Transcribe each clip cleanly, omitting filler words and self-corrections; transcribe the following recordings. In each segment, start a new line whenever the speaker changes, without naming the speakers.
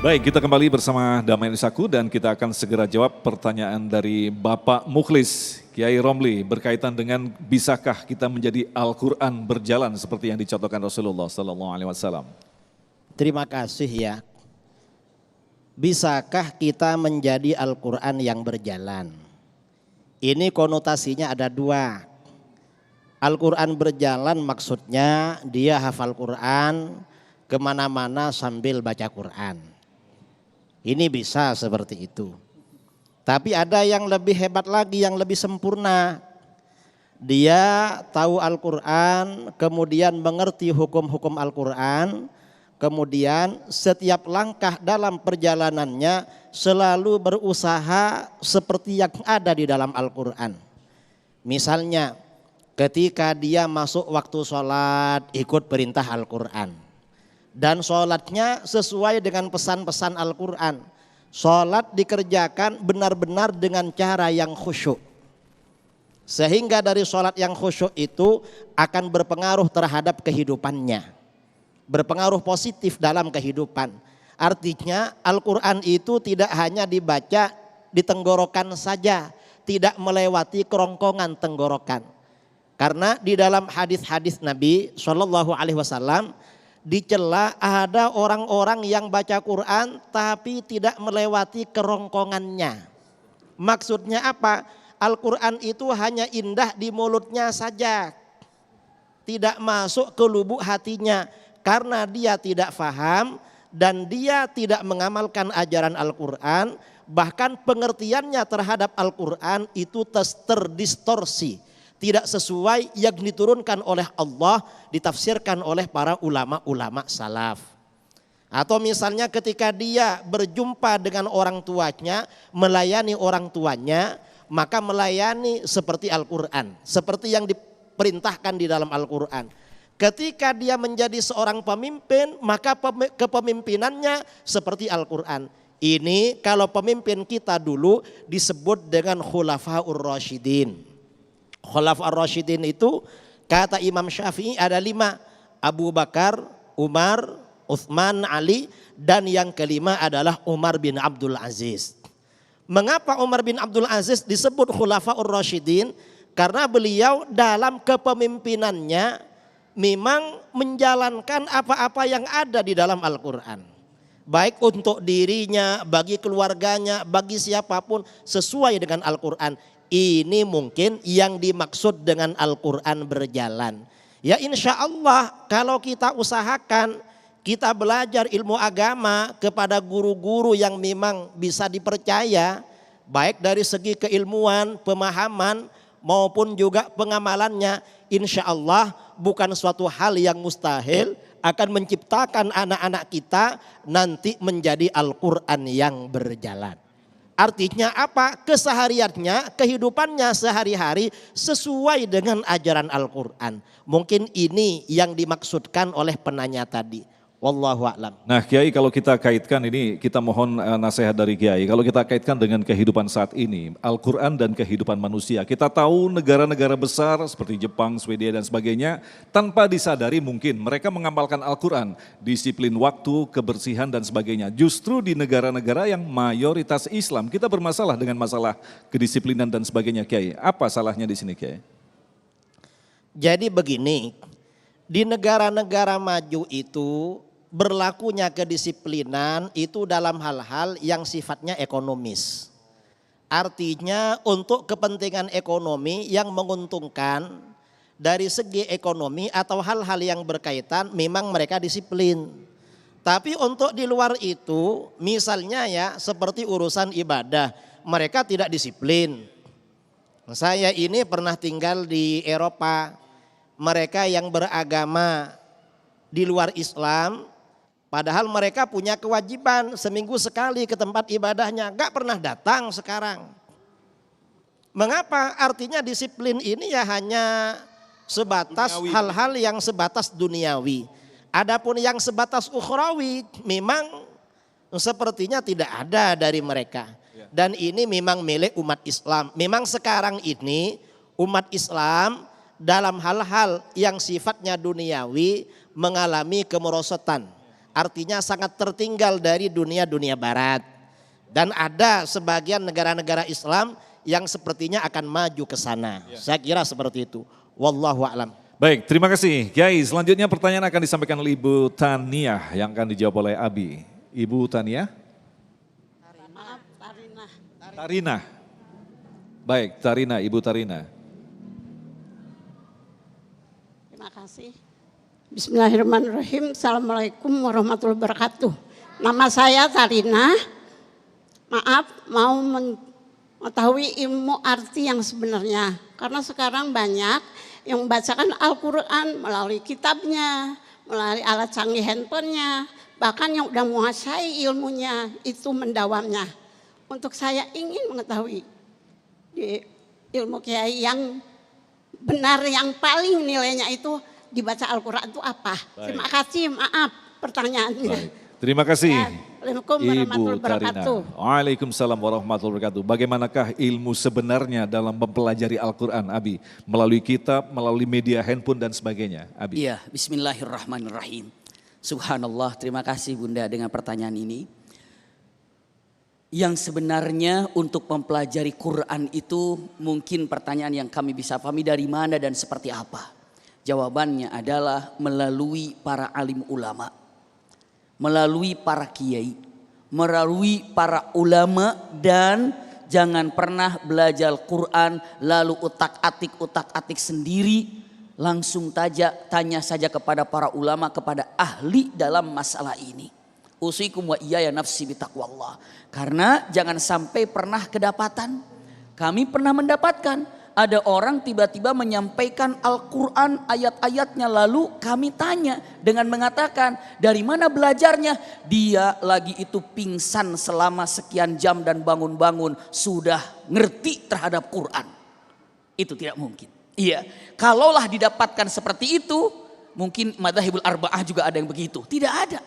Baik, kita kembali bersama Damayan Isaku dan kita akan segera jawab pertanyaan dari Bapak Mukhlis, Kiai Romli, berkaitan dengan bisakah kita menjadi Al-Quran berjalan seperti yang dicontohkan Rasulullah SAW.
Terima kasih ya. Bisakah kita menjadi Al-Quran yang berjalan? Ini konotasinya ada dua. Al-Quran berjalan maksudnya dia hafal Quran kemana-mana sambil baca Quran. Ini bisa seperti itu. Tapi ada yang lebih hebat lagi, yang lebih sempurna. Dia tahu Al-Quran, kemudian mengerti hukum-hukum Al-Quran, kemudian setiap langkah dalam perjalanannya selalu berusaha seperti yang ada di dalam Al-Quran. Misalnya ketika dia masuk waktu sholat ikut perintah Al-Quran. Dan sholatnya sesuai dengan pesan-pesan Al-Quran. Sholat dikerjakan benar-benar dengan cara yang khusyuk. Sehingga dari sholat yang khusyuk itu akan berpengaruh terhadap kehidupannya. Berpengaruh positif dalam kehidupan. Artinya Al-Quran itu tidak hanya dibaca di tenggorokan saja. Tidak melewati kerongkongan tenggorokan. Karena di dalam hadis-hadis Nabi SAW dicela ada orang-orang yang baca Quran tapi tidak melewati kerongkongannya. Maksudnya apa? Al-Quran itu hanya indah di mulutnya saja. Tidak masuk ke lubuk hatinya. Karena dia tidak faham dan dia tidak mengamalkan ajaran Al-Quran. Bahkan pengertiannya terhadap Al-Quran itu terdistorsi. Tidak sesuai yang diturunkan oleh Allah, ditafsirkan oleh para ulama-ulama salaf. Atau misalnya ketika dia berjumpa dengan orang tuanya, melayani orang tuanya, maka melayani seperti Al-Quran. Seperti yang diperintahkan di dalam Al-Quran. Ketika dia menjadi seorang pemimpin, maka kepemimpinannya seperti Al-Quran. Ini kalau pemimpin kita dulu disebut dengan Khulafaur Rasyidin. Khulafaur Rasyidin itu kata Imam Syafi'i ada 5. Abu Bakar, Umar, Utsman, Ali, dan yang kelima adalah Umar bin Abdul Aziz. Mengapa Umar bin Abdul Aziz disebut Khulafaur Rasyidin? Karena beliau dalam kepemimpinannya memang menjalankan apa-apa yang ada di dalam Al-Quran. Baik untuk dirinya, bagi keluarganya, bagi siapapun sesuai dengan Al-Quran. Ini mungkin yang dimaksud dengan Al-Quran berjalan. Ya insya Allah kalau kita usahakan, kita belajar ilmu agama kepada guru-guru yang memang bisa dipercaya. Baik dari segi keilmuan, pemahaman maupun juga pengamalannya. Insya Allah bukan suatu hal yang mustahil akan menciptakan anak-anak kita nanti menjadi Al-Quran yang berjalan. Artinya apa? Kesehariannya, kehidupannya sehari-hari sesuai dengan ajaran Al-Quran. Mungkin ini yang dimaksudkan oleh penanya tadi. Wallahu a'lam.
Nah Kiai, kalau kita kaitkan ini, kita mohon nasihat dari Kiai. Kalau kita kaitkan dengan kehidupan saat ini, Al-Quran dan kehidupan manusia. Kita tahu negara-negara besar seperti Jepang, Swedia dan sebagainya, tanpa disadari mungkin mereka mengamalkan Al-Quran. Disiplin waktu, kebersihan dan sebagainya. Justru di negara-negara yang mayoritas Islam, kita bermasalah dengan masalah kedisiplinan dan sebagainya Kiai. Apa salahnya di sini Kiai?
Jadi begini, di negara-negara maju itu berlakunya kedisiplinan itu dalam hal-hal yang sifatnya ekonomis. Artinya untuk kepentingan ekonomi yang menguntungkan dari segi ekonomi atau hal-hal yang berkaitan memang mereka disiplin. Tapi untuk di luar itu misalnya ya seperti urusan ibadah mereka tidak disiplin. Saya ini pernah tinggal di Eropa, mereka yang beragama di luar Islam. Padahal mereka punya kewajiban seminggu sekali ke tempat ibadahnya. Gak pernah datang sekarang. Mengapa? Artinya disiplin ini ya hanya sebatas hal-hal yang sebatas duniawi. Adapun yang sebatas ukhrawi memang sepertinya tidak ada dari mereka. Dan ini memang milik umat Islam. Memang sekarang ini umat Islam dalam hal-hal yang sifatnya duniawi mengalami kemerosotan. artinya sangat tertinggal dari dunia barat. Dan ada sebagian negara-negara Islam yang sepertinya akan maju ke sana. Saya kira seperti itu. Wallahu a'lam.
Baik, terima kasih Kiai. Selanjutnya pertanyaan akan disampaikan oleh Ibu Taniah yang akan dijawab oleh Abi. Ibu Taniah? Tarina. Baik, Tarina, Ibu Tarina.
Terima kasih. Bismillahirrahmanirrahim. Assalamualaikum warahmatullahi wabarakatuh. Nama saya Tarina. Maaf, mau mengetahui ilmu arti yang sebenarnya. Karena sekarang banyak yang membacakan Al-Quran melalui kitabnya, melalui alat canggih handphonenya. Bahkan yang udah menguasai ilmunya, itu mendawamnya. Untuk saya ingin mengetahui di ilmu kiai yang benar, yang paling nilainya itu dibaca Al-Quran itu apa?
Baik.
Terima kasih, maaf pertanyaannya.
Baik. Terima kasih
Assalamualaikum
Ibu
warahmatullahi
Tarina.
wabarakatuh.
Waalaikumsalam warahmatullahi wabarakatuh. Bagaimanakah ilmu sebenarnya dalam mempelajari Al-Quran, Abi? Melalui kitab, melalui media handphone dan sebagainya, Abi.
Iya, bismillahirrahmanirrahim. Subhanallah, terima kasih Bunda dengan pertanyaan ini. Yang sebenarnya untuk mempelajari Quran itu mungkin pertanyaan yang kami bisa pahami dari mana dan seperti apa. Jawabannya adalah melalui para alim ulama, melalui para kiai, melalui para ulama, dan jangan pernah belajar Quran lalu utak-atik sendiri. Langsung tanya saja kepada para ulama, kepada ahli dalam masalah ini. Usikum wa iyaya nafsi bitaqwallah. Karena jangan sampai pernah kedapatan. Kami pernah mendapatkan ada orang tiba-tiba menyampaikan Al-Quran ayat-ayatnya, lalu kami tanya dengan mengatakan dari mana belajarnya. Dia lagi itu pingsan selama sekian jam dan bangun-bangun sudah ngerti terhadap Quran. Itu tidak mungkin. Iya, kalaulah didapatkan seperti itu, mungkin madzhabul arba'ah juga ada yang begitu. Tidak ada.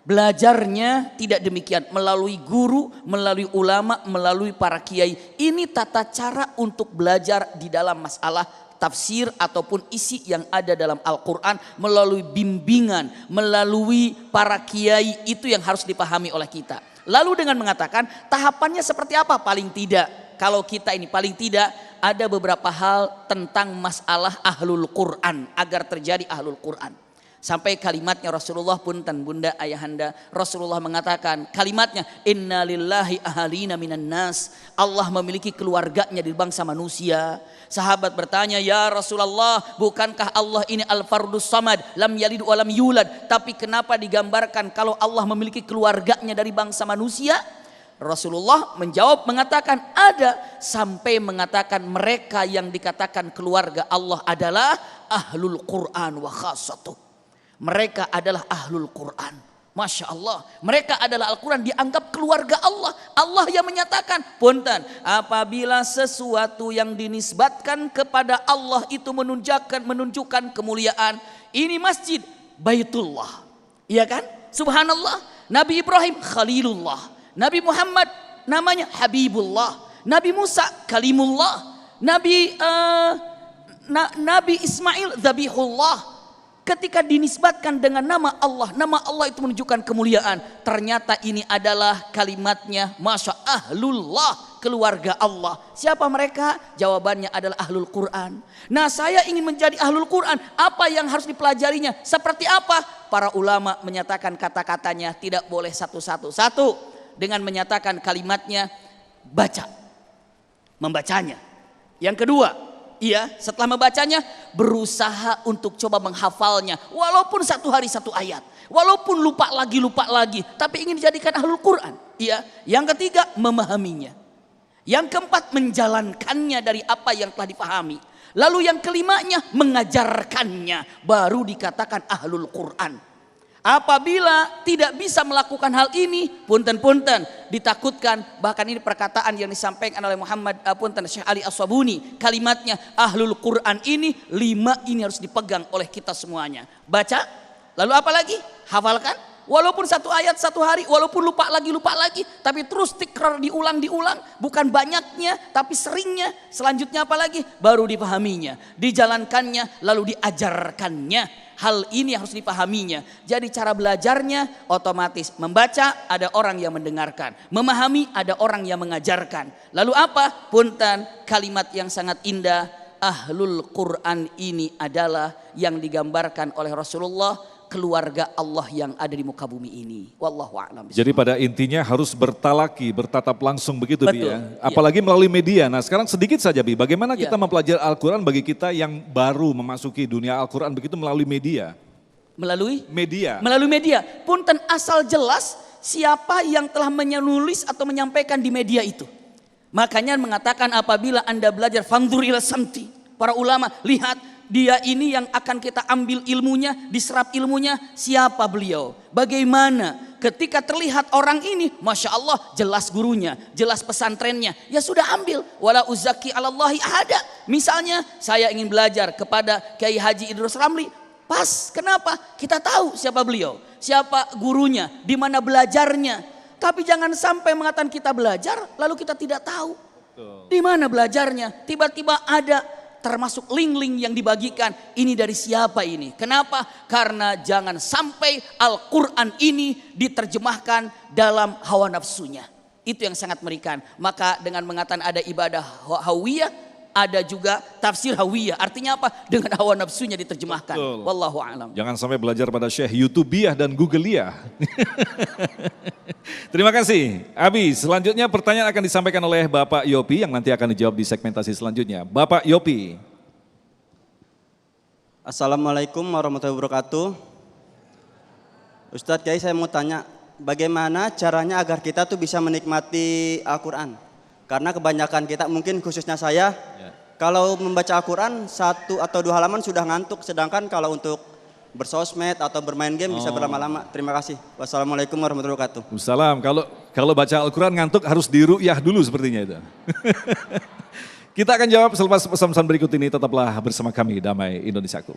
Belajarnya tidak demikian, melalui guru, melalui ulama, melalui para kiai. Ini tata cara untuk belajar di dalam masalah tafsir ataupun isi yang ada dalam Al-Quran, melalui bimbingan, melalui para kiai. Itu yang harus dipahami oleh kita. Lalu dengan mengatakan tahapannya seperti apa? Paling tidak, kalau kita ini paling tidak ada beberapa hal tentang masalah ahlul Quran, agar terjadi ahlul Quran. Sampai kalimatnya Rasulullah pun, dan Bunda Ayahanda, Rasulullah mengatakan kalimatnya, inna lillahi ahalina minan nas. Allah memiliki keluarganya di bangsa manusia. Sahabat bertanya, ya Rasulullah, bukankah Allah ini al-fardus samad, lam yalid wa lam yulad? Tapi kenapa digambarkan kalau Allah memiliki keluarganya dari bangsa manusia? Rasulullah menjawab mengatakan ada, sampai mengatakan mereka yang dikatakan keluarga Allah adalah ahlul Quran wa khassatuh. Mereka adalah ahlul Quran. Masya Allah, mereka adalah Al-Quran, dianggap keluarga Allah. Allah yang menyatakan, punten, apabila sesuatu yang dinisbatkan kepada Allah itu menunjukkan kemuliaan. Ini masjid Baitullah, iya kan? Subhanallah. Nabi Ibrahim Khalilullah, Nabi Muhammad namanya Habibullah, Nabi Musa Kalimullah, Nabi Ismail Zabihullah. Ketika dinisbatkan dengan nama Allah itu menunjukkan kemuliaan. Ternyata ini adalah kalimatnya, masya ahlullah, keluarga Allah. Siapa mereka? Jawabannya adalah ahlul Quran. Nah, saya ingin menjadi ahlul Quran. Apa yang harus dipelajarinya? Seperti apa? Para ulama menyatakan kata-katanya tidak boleh satu-satu. Satu, dengan menyatakan kalimatnya, baca, membacanya. Yang kedua, iya, setelah membacanya berusaha untuk coba menghafalnya, walaupun satu hari satu ayat, walaupun lupa lagi, tapi ingin dijadikan ahlul Quran. Iya. Yang ketiga, memahaminya. Yang keempat, menjalankannya dari apa yang telah dipahami. Lalu yang kelimanya, mengajarkannya, baru dikatakan ahlul Quran. Apabila tidak bisa melakukan hal ini, punten, ditakutkan. Bahkan ini perkataan yang disampaikan oleh Syekh Ali As-Sabuni. Kalimatnya, ahlul Quran ini 5 ini harus dipegang oleh kita semuanya. Baca, lalu apa lagi? Hafalkan. Walaupun satu ayat satu hari, walaupun lupa lagi, tapi terus tikrar diulang. Bukan banyaknya, tapi seringnya. Selanjutnya apa lagi? Baru dipahaminya, dijalankannya, lalu diajarkannya. Hal ini harus dipahaminya. Jadi cara belajarnya otomatis membaca ada orang yang mendengarkan, memahami ada orang yang mengajarkan. Lalu apa? Punten, kalimat yang sangat indah. Ahlul Quran ini adalah yang digambarkan oleh Rasulullah, keluarga Allah yang ada di muka bumi ini. Wallahu a'lam.
Jadi pada intinya harus bertalaki, bertatap langsung begitu Bi
Betul,
ya.
iya.
Apalagi melalui media. Nah sekarang sedikit saja Bi, bagaimana
Iya.
kita mempelajari Al-Quran bagi kita yang baru memasuki dunia Al-Quran begitu melalui media.
Melalui
Media.
Melalui media. Punten, asal jelas siapa yang telah menulis atau menyampaikan di media itu. Makanya mengatakan apabila Anda belajar fanzur ila samti. Para ulama, lihat dia ini yang akan kita ambil ilmunya, diserap ilmunya, siapa beliau. Bagaimana ketika terlihat orang ini, Masya Allah jelas gurunya, jelas pesantrennya. Ya sudah ambil. Wala uzaki alallahi ahada. Misalnya saya ingin belajar kepada Kiai Haji Idrus Ramli. Pas, kenapa? Kita tahu siapa beliau, siapa gurunya, di mana belajarnya. Tapi jangan sampai mengatakan kita belajar, lalu kita tidak tahu di mana belajarnya. Tiba-tiba ada termasuk link-link yang dibagikan. Ini dari siapa ini? Kenapa? Karena jangan sampai Al-Quran ini diterjemahkan dalam hawa nafsunya. Itu yang sangat mengerikan. Maka dengan mengatakan ada ibadah hawiyah, ada juga tafsir hawiyah. Artinya apa? Dengan hawa nafsunya diterjemahkan.
Betul.
Wallahu a'lam.
Jangan sampai belajar pada Syekh YouTubiah dan Googleiah. Terima kasih. Abi, selanjutnya pertanyaan akan disampaikan oleh Bapak Yopi yang nanti akan dijawab di segmentasi selanjutnya. Bapak Yopi.
Assalamualaikum warahmatullahi wabarakatuh. Ustadz Kiai, saya mau tanya, bagaimana caranya agar kita tuh bisa menikmati Al-Quran? Karena kebanyakan kita, mungkin khususnya saya, kalau membaca Al-Quran 1 atau 2 halaman sudah ngantuk, sedangkan kalau untuk bersosmed atau bermain game bisa berlama-lama. Terima kasih. Wassalamualaikum warahmatullahi wabarakatuh.
Wassalam. Kalau baca Al-Quran ngantuk harus diru'yah dulu sepertinya itu. Kita akan jawab selepas pesan-pesan berikut ini. Tetaplah bersama kami, Damai Indonesiaku.